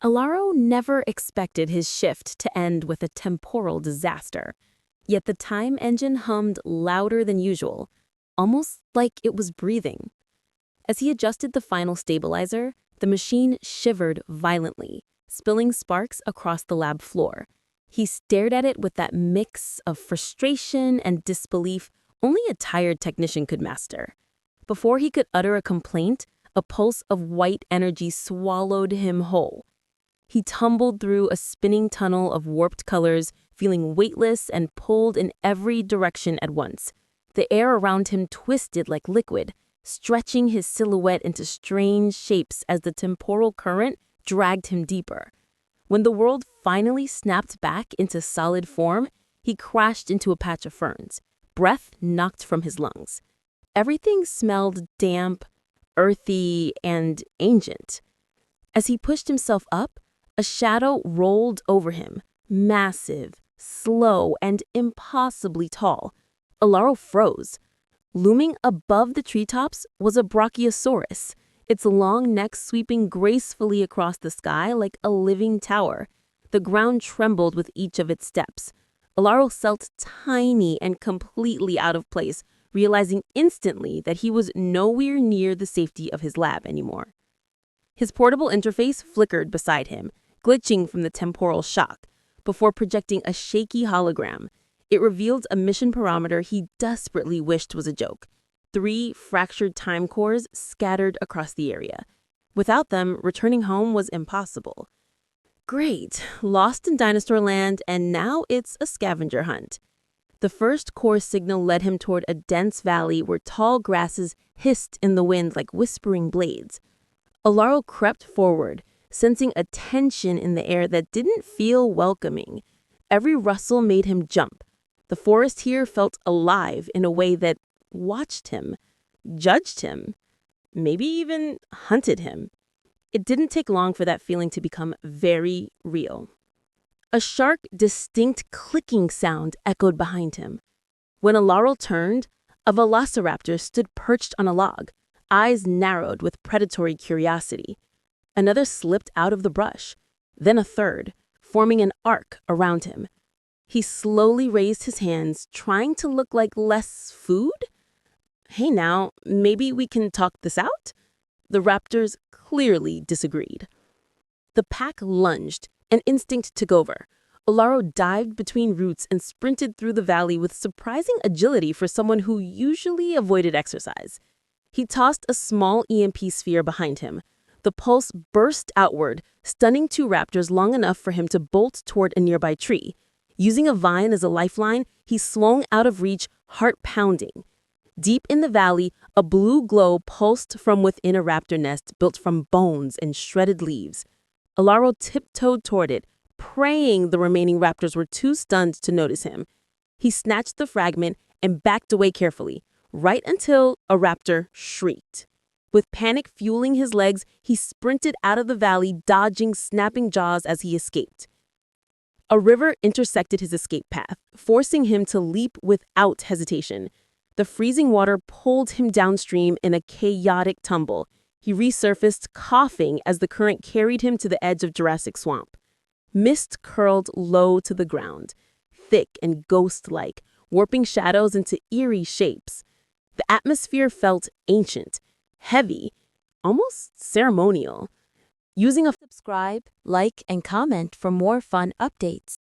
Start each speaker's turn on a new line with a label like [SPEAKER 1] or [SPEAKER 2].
[SPEAKER 1] Alaro never expected his shift to end with a temporal disaster. Yet the time engine hummed louder than usual, almost like it was breathing. As he adjusted the final stabilizer, the machine shivered violently, spilling sparks across the lab floor. He stared at it with that mix of frustration and disbelief only a tired technician could master. Before he could utter a complaint, a pulse of white energy swallowed him whole. He tumbled through a spinning tunnel of warped colors, feeling weightless and pulled in every direction at once. The air around him twisted like liquid, stretching his silhouette into strange shapes as the temporal current dragged him deeper. When the world finally snapped back into solid form, he crashed into a patch of ferns, breath knocked from his lungs. Everything smelled damp, earthy, and ancient. As he pushed himself up, a shadow rolled over him, massive, slow, and impossibly tall. Alaro froze. Looming above the treetops was a brachiosaurus, its long neck sweeping gracefully across the sky like a living tower. The ground trembled with each of its steps. Alaro felt tiny and completely out of place, realizing instantly that he was nowhere near the safety of his lab anymore. His portable interface flickered beside him, glitching from the temporal shock, before projecting a shaky hologram. It revealed a mission parameter he desperately wished was a joke: 3 fractured time cores scattered across the area. Without them, returning home was impossible. Great, lost in dinosaur land, and now it's a scavenger hunt. The first core signal led him toward a dense valley where tall grasses hissed in the wind like whispering blades. Alaro crept forward, sensing a tension in the air that didn't feel welcoming. Every rustle made him jump. The forest here felt alive in a way that watched him, judged him, maybe even hunted him. It didn't take long for that feeling to become very real. A sharp, distinct clicking sound echoed behind him. When Alaro turned, a velociraptor stood perched on a log, eyes narrowed with predatory curiosity. Another slipped out of the brush, then a third, forming an arc around him. He slowly raised his hands, trying to look like less food. Hey now, maybe we can talk this out? The raptors clearly disagreed. The pack lunged, an instinct took over. Alaro dived between roots and sprinted through the valley with surprising agility for someone who usually avoided exercise. He tossed a small EMP sphere behind him. The pulse burst outward, stunning 2 raptors long enough for him to bolt toward a nearby tree. Using a vine as a lifeline, he swung out of reach, heart pounding. Deep in the valley, a blue glow pulsed from within a raptor nest built from bones and shredded leaves. Alaro tiptoed toward it, praying the remaining raptors were too stunned to notice him. He snatched the fragment and backed away carefully, right until a raptor shrieked. With panic fueling his legs, he sprinted out of the valley, dodging snapping jaws as he escaped. A river intersected his escape path, forcing him to leap without hesitation. The freezing water pulled him downstream in a chaotic tumble. He resurfaced, coughing as the current carried him to the edge of Jurassic Swamp. Mist curled low to the ground, thick and ghost-like, warping shadows into eerie shapes. The atmosphere felt ancient, heavy, almost ceremonial. Using a subscribe, like, and comment for more fun updates.